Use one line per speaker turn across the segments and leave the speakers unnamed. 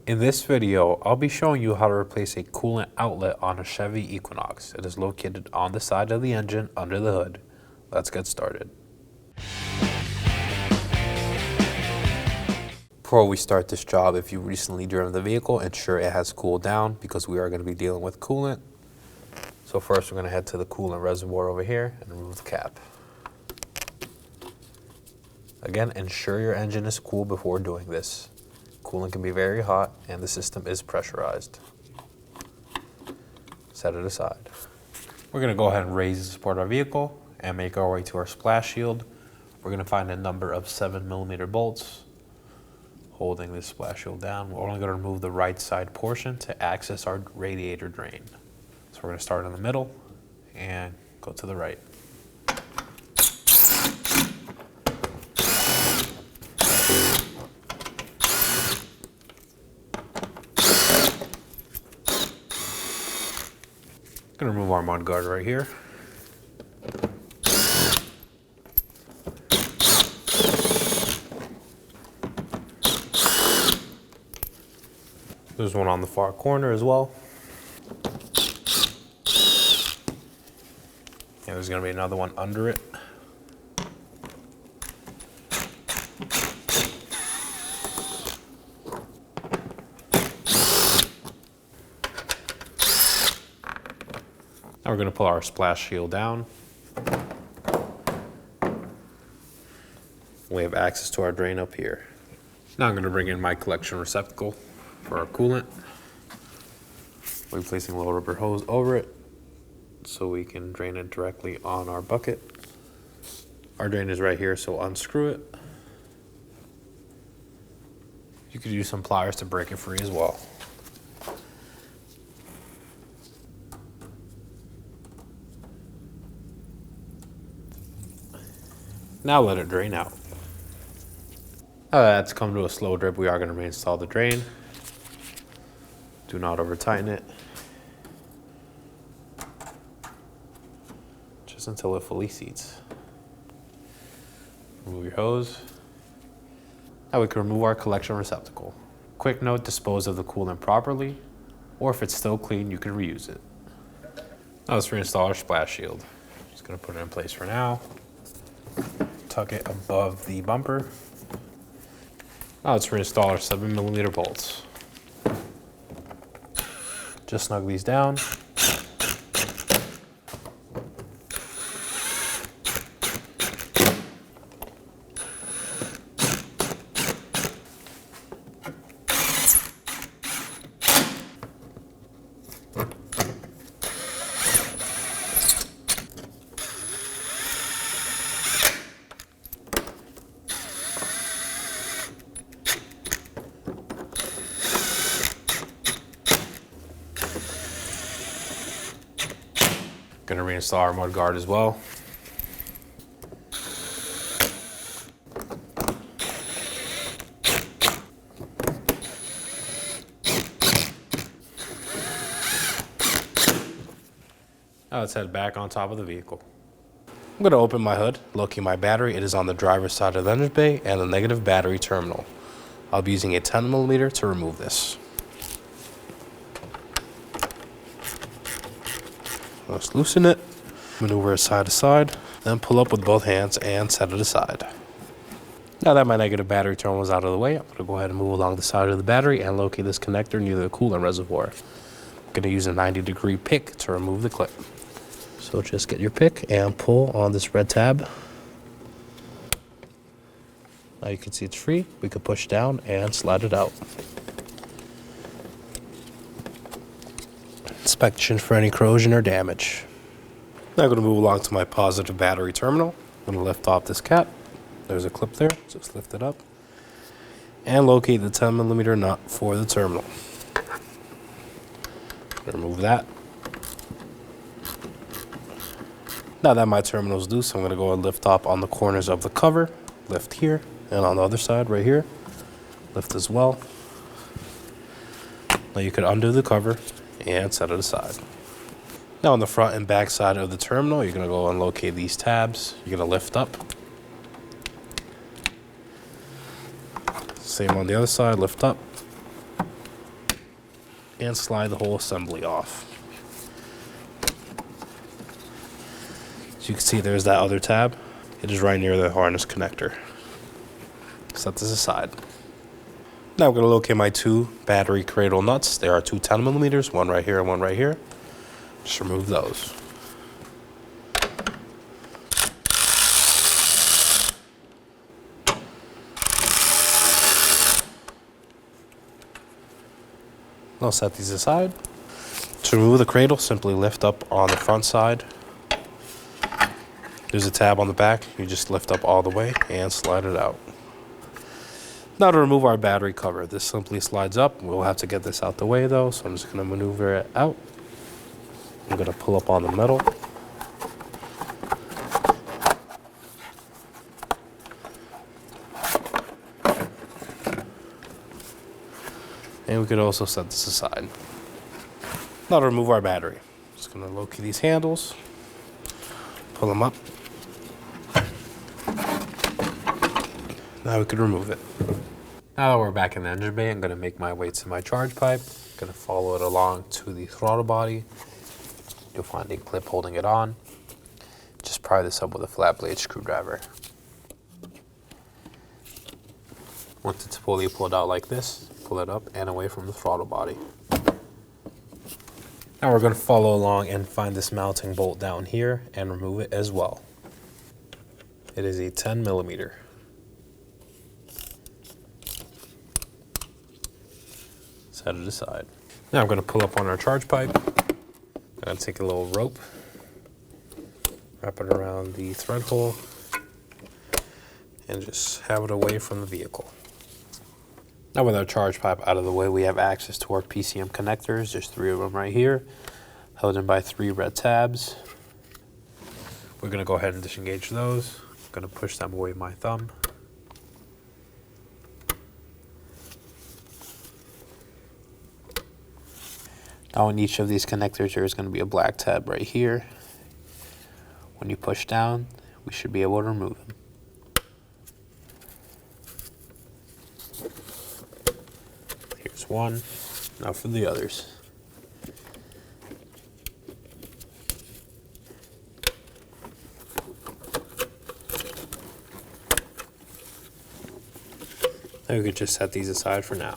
In this video, I'll be showing you how to replace a coolant outlet on a Chevy Equinox. It is located on the side of the engine under the hood. Let's get started. Before we start this job, if you recently driven the vehicle, ensure it has cooled down because we are going to be dealing with coolant. So first we're going to head to the coolant reservoir over here and remove the cap. Again, ensure your engine is cool before doing this. Coolant can be very hot and the system is pressurized. Set it aside. We're going to go ahead and raise the support of our vehicle and make our way to our splash shield. We're going to find a number of 7mm bolts holding this splash shield down. We're only going to remove the right side portion to access our radiator drain. So we're going to start in the middle and go to the right. Gonna remove our mud guard right here. There's one on the far corner as well. And there's gonna be another one under it. Now we're going to pull our splash shield down. We have access to our drain up here. Now I'm going to bring in my collection receptacle for our coolant. We're placing a little rubber hose over it so we can drain it directly on our bucket. Our drain is right here, so unscrew it. You could use some pliers to break it free as well. Now let it drain out. Now that's come to a slow drip, we are going to reinstall the drain. Do not over tighten it. Just until it fully seats. Remove your hose. Now we can remove our collection receptacle. Quick note, dispose of the coolant properly, or if it's still clean, you can reuse it. Now let's reinstall our splash shield. Just going to put it in place for now. Tuck it above the bumper. Now let's reinstall our 7mm bolts. Just snug these down. Gonna reinstall our mud guard as well. Now let's head back on top of the vehicle. I'm gonna open my hood, locate my battery. It is on the driver's side of the engine bay and the negative battery terminal. I'll be using a 10mm to remove this. Let's loosen it, maneuver it side to side, then pull up with both hands and set it aside. Now that my negative battery terminal is out of the way, I'm going to go ahead and move along the side of the battery and locate this connector near the coolant reservoir. I'm going to use a 90-degree pick to remove the clip. So just get your pick and pull on this red tab. Now you can see it's free. We can push down and slide it out. Inspection for any corrosion or damage. Now I'm going to move along to my positive battery terminal. I'm going to lift off this cap. There's a clip there, just lift it up. And locate the 10mm nut for the terminal. Remove that. Now that my terminal is loose, I'm going to go and lift up on the corners of the cover. Lift here, and on the other side right here, lift as well. Now you can undo the cover and set it aside. Now on the front and back side of the terminal, you're going to go and locate these tabs. You're going to lift up. Same on the other side, lift up.
and slide the whole assembly off. As you can see, there's that other tab. It is right near the harness connector. Set this aside. Now I'm going to locate my two battery cradle nuts. There are two 10mm, one right here and one right here. Just remove those. I'll set these aside. To remove the cradle, simply lift up on the front side. There's a tab on the back. You just lift up all the way and slide it out. Now to remove our battery cover, this simply slides up. We'll have to get this out the way though, so I'm just going to maneuver it out. I'm going to pull up on the metal. And we could also set this aside. Now to remove our battery, just going to locate these handles, pull them up. Now we can remove it.
Now that we're back in the engine bay, I'm going to make my way to my charge pipe. I'm going to follow it along to the throttle body. You'll find a clip holding it on. Just pry this up with a flat blade screwdriver. Once it's fully pulled out like this, pull it up and away from the throttle body. Now we're going to follow along and find this mounting bolt down here and remove it as well. It is a 10mm. Set it aside. Now I'm going to pull up on our charge pipe. I'm going to take a little rope, wrap it around the thread hole, and just have it away from the vehicle. Now with our charge pipe out of the way, we have access to our PCM connectors. There's 3 of them right here, held in by 3 red tabs. We're going to go ahead and disengage those. I'm going to push them away with my thumb. Now in each of these connectors, there is going to be a black tab right here. When you push down, we should be able to remove them. Here's one. Now for the others. Now we could just set these aside for now.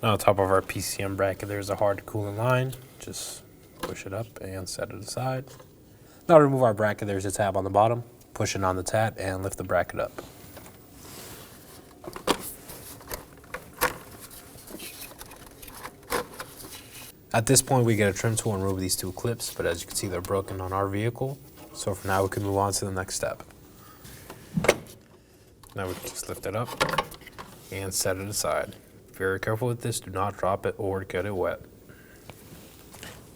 Now on top of our PCM bracket, there's a hard coolant line. Just push it up and set it aside. Now to remove our bracket, there's a tab on the bottom. Push it on the tab and lift the bracket up. At this point, we get a trim tool and remove these 2 clips, but as you can see, they're broken on our vehicle. So for now, we can move on to the next step. Now we can just lift it up and set it aside. Very careful with this, do not drop it or get it wet.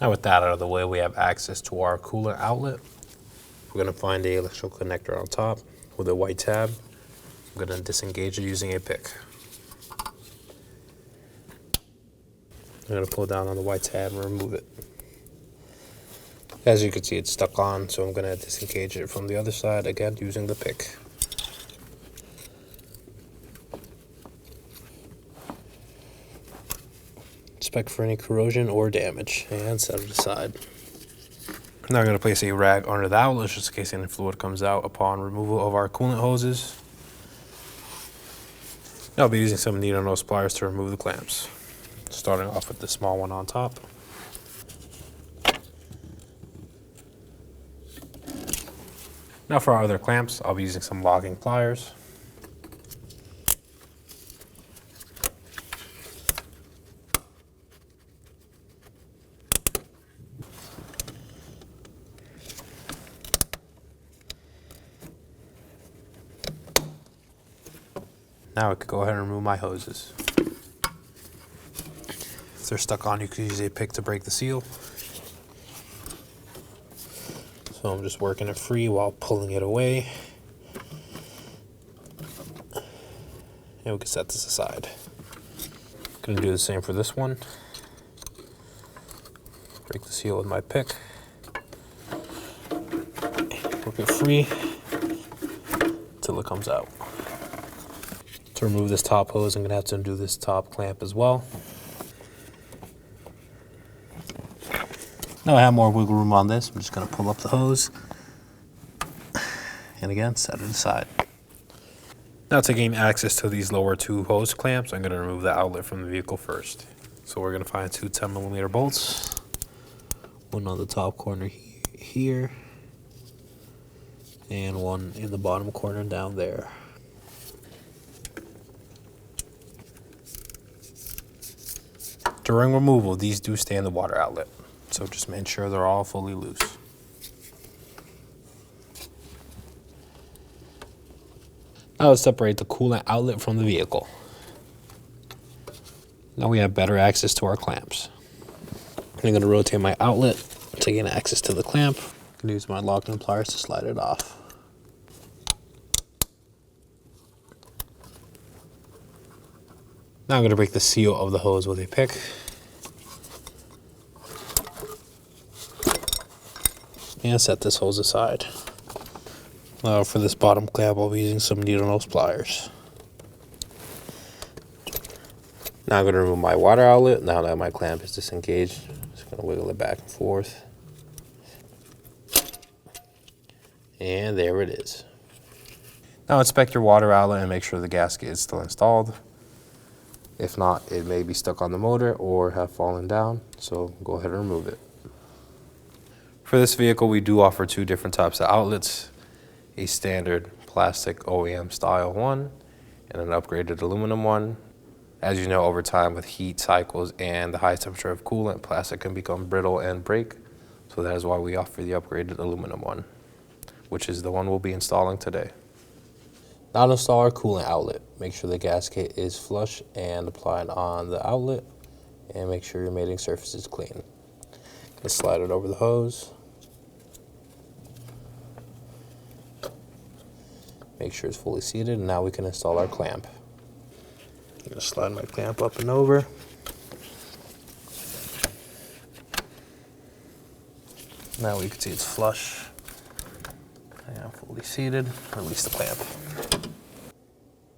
Now with that out of the way, we have access to our coolant outlet. We're going to find an electrical connector on top with a white tab. I'm going to disengage it using a pick. I'm going to pull down on the white tab and remove it. As you can see, it's stuck on, so I'm going to disengage it from the other side, again using the pick. Check for any corrosion or damage and set it aside. Now I'm going to place a rag under the outlet just in case any fluid comes out upon removal of our coolant hoses. Now I'll be using some needle nose pliers to remove the clamps. Starting off with the small one on top. Now for our other clamps, I'll be using some logging pliers. Now I could go ahead and remove my hoses. If they're stuck on, you could use a pick to break the seal. So I'm just working it free while pulling it away. And we can set this aside. Gonna do the same for this one. Break the seal with my pick. Work it free until it comes out. To remove this top hose, I'm going to have to undo this top clamp as well.
Now I have more wiggle room on this. I'm just going to pull up the hose. And again, set it aside. Now to gain access to these lower two hose clamps, I'm going to remove the outlet from the vehicle first. So we're going to find two 10mm bolts. One on the top corner here. And one in the bottom corner down there. During removal, these do stay in the water outlet. So just make sure they're all fully loose. Now let's separate the coolant outlet from the vehicle. Now we have better access to our clamps. I'm going to rotate my outlet to gain access to the clamp. I'm going to use my lock-in pliers to slide it off. Now I'm going to break the seal of the hose with a pick. And set this hose aside. Now for this bottom clamp, I'll be using some needle nose pliers. Now I'm going to remove my water outlet. Now that my clamp is disengaged, I'm just going to wiggle it back and forth. And there it is. Now inspect your water outlet and make sure the gasket is still installed. If not, it may be stuck on the motor or have fallen down, so go ahead and remove it. For this vehicle, we do offer two different types of outlets. A standard plastic OEM style one and an upgraded aluminum one. As you know, over time with heat cycles and the high temperature of coolant, plastic can become brittle and break. So that is why we offer the upgraded aluminum one, which is the one we'll be installing today. Now to install our coolant outlet, make sure the gasket is flush and apply it on the outlet and make sure your mating surface is clean. Let's slide it over the hose. Make sure it's fully seated, and now we can install our clamp. I'm going to slide my clamp up and over. Now we can see it's flush and fully seated. Release the clamp.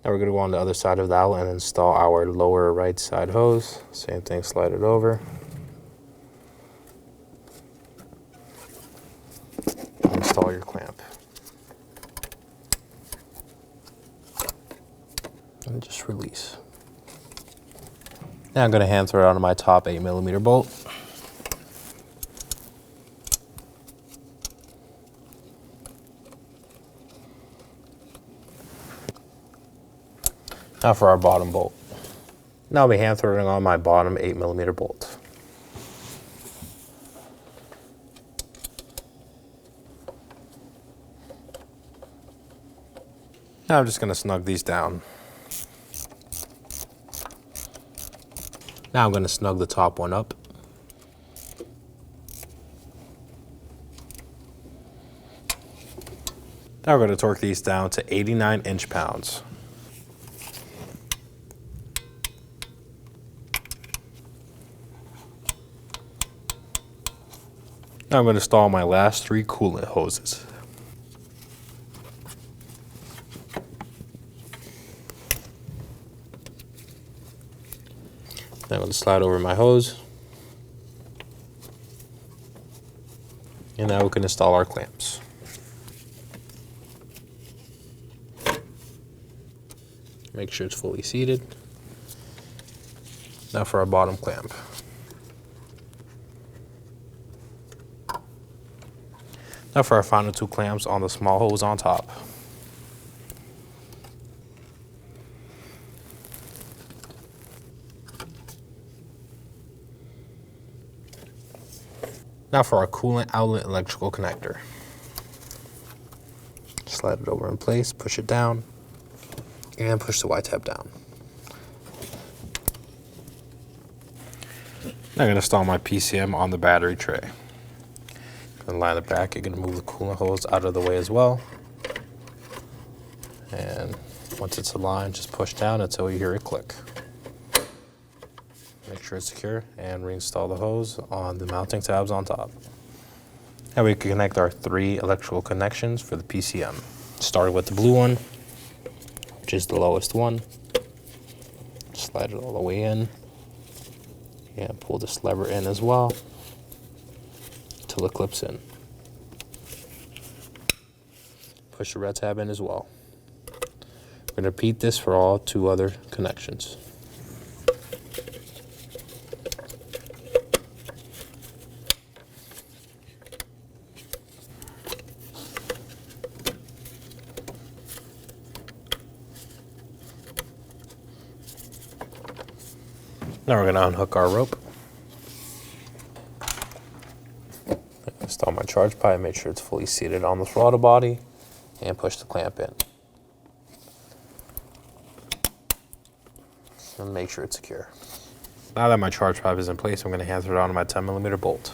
Now we're going to go on the other side of the outlet and install our lower right side hose. Same thing, slide it over. Install your clamp. And just release. Now I'm going to hand thread onto my top 8mm bolt. Now for our bottom bolt. Now I'll be hand threading on my bottom 8mm bolt. Now I'm just going to snug these down. Now I'm going to snug the top one up. Now we're going to torque these down to 89 inch-pounds. Now I'm going to install my last 3 coolant hoses. Now I'm going to slide over my hose. And now we can install our clamps. Make sure it's fully seated. Now for our bottom clamp. Now for our final 2 clamps on the small hose on top. Now for our coolant outlet electrical connector. Slide it over in place, push it down, and push the Y-tab down. Now I'm going to install my PCM on the battery tray. And line it back, you're going to move the coolant hose out of the way as well. And once it's aligned, just push down until you hear it click. Make sure it's secure and reinstall the hose on the mounting tabs on top. Now we can connect our 3 electrical connections for the PCM. Starting with the blue one, which is the lowest one. Slide it all the way in. And pull this lever in as well. till it clips in. Push the red tab in as well. We're going to repeat this for all 2 other connections. Now we're going to unhook our rope. Install my charge pipe, make sure it's fully seated on the throttle body, and push the clamp in. And make sure it's secure. Now that my charge pipe is in place, I'm going to hand thread onto my 10mm bolt.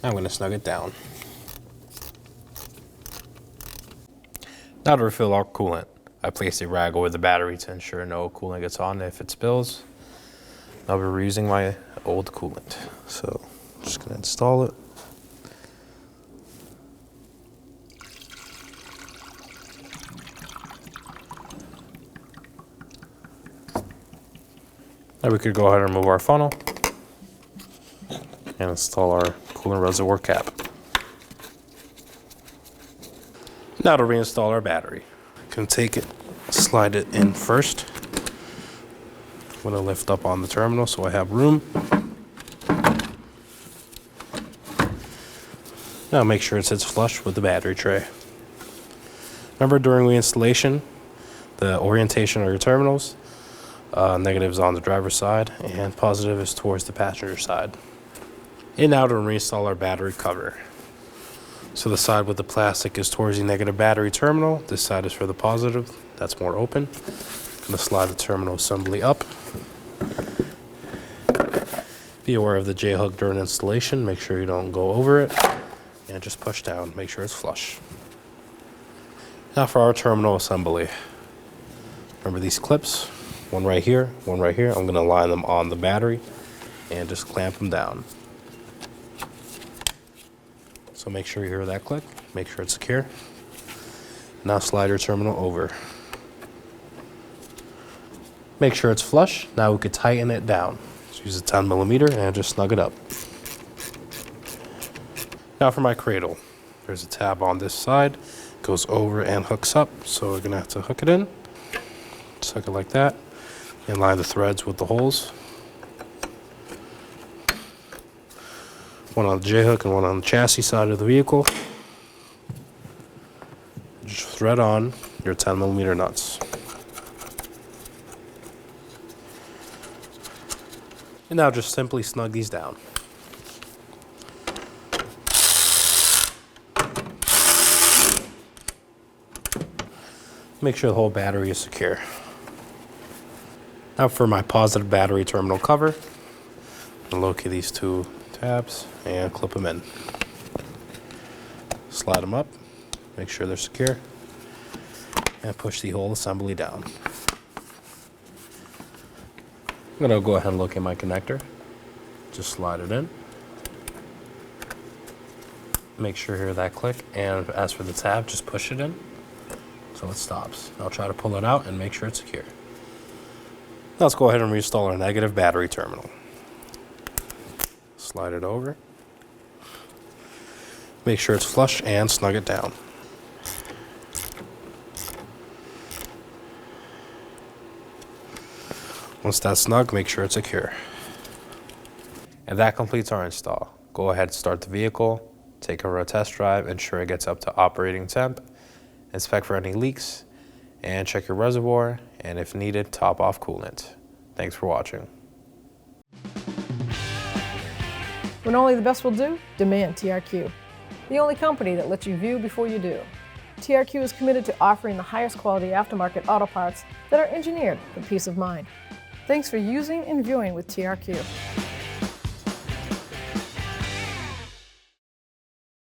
Now I'm going to snug it down. Now to refill our coolant, I place a rag over the battery to ensure no coolant gets on if it spills. I'll be reusing my old coolant. So I'm just going to install it. Now we could go ahead and remove our funnel and install our coolant reservoir cap. Now to reinstall our battery. Can take it, slide it in first. I'm going to lift up on the terminal so I have room. Now make sure it sits flush with the battery tray. Remember, during reinstallation, the orientation of your terminals, negative is on the driver's side and positive is towards the passenger side. And now to reinstall our battery cover. So the side with the plastic is towards the negative battery terminal. This side is for the positive. That's more open. I'm going to slide the terminal assembly up. Be aware of the J-hook during installation. Make sure you don't go over it. And just push down. Make sure it's flush. Now for our terminal assembly. Remember these clips? One right here, one right here. I'm going to line them on the battery and just clamp them down. So make sure you hear that click. Make sure it's secure. Now slide your terminal over. Make sure it's flush. Now we could tighten it down. Just use a 10mm and just snug it up. Now for my cradle. There's a tab on this side. Goes over and hooks up. So we're going to have to hook it in. Just hook it like that. And line the threads with the holes. One on the J-hook and one on the chassis side of the vehicle. Just thread on your 10mm nuts. And now just simply snug these down. Make sure the whole battery is secure. Now for my positive battery terminal cover, I'll locate these 2 tabs and clip them in. Slide them up, make sure they're secure, and push the whole assembly down. I'm going to go ahead and locate my connector. Just slide it in. Make sure you hear that click, and as for the tab, just push it in so it stops. I'll try to pull it out and make sure it's secure. Now let's go ahead and reinstall our negative battery terminal. Slide it over. Make sure it's flush and snug it down. Once that's snug, make sure it's secure. And that completes our install. Go ahead and start the vehicle, take it for a test drive, ensure it gets up to operating temp, inspect for any leaks, and check your reservoir, and if needed, top off coolant. Thanks for watching.
When only the best will do, demand TRQ. The only company that lets you view before you do. TRQ is committed to offering the highest quality aftermarket auto parts that are engineered for peace of mind. Thanks for using and viewing with TRQ.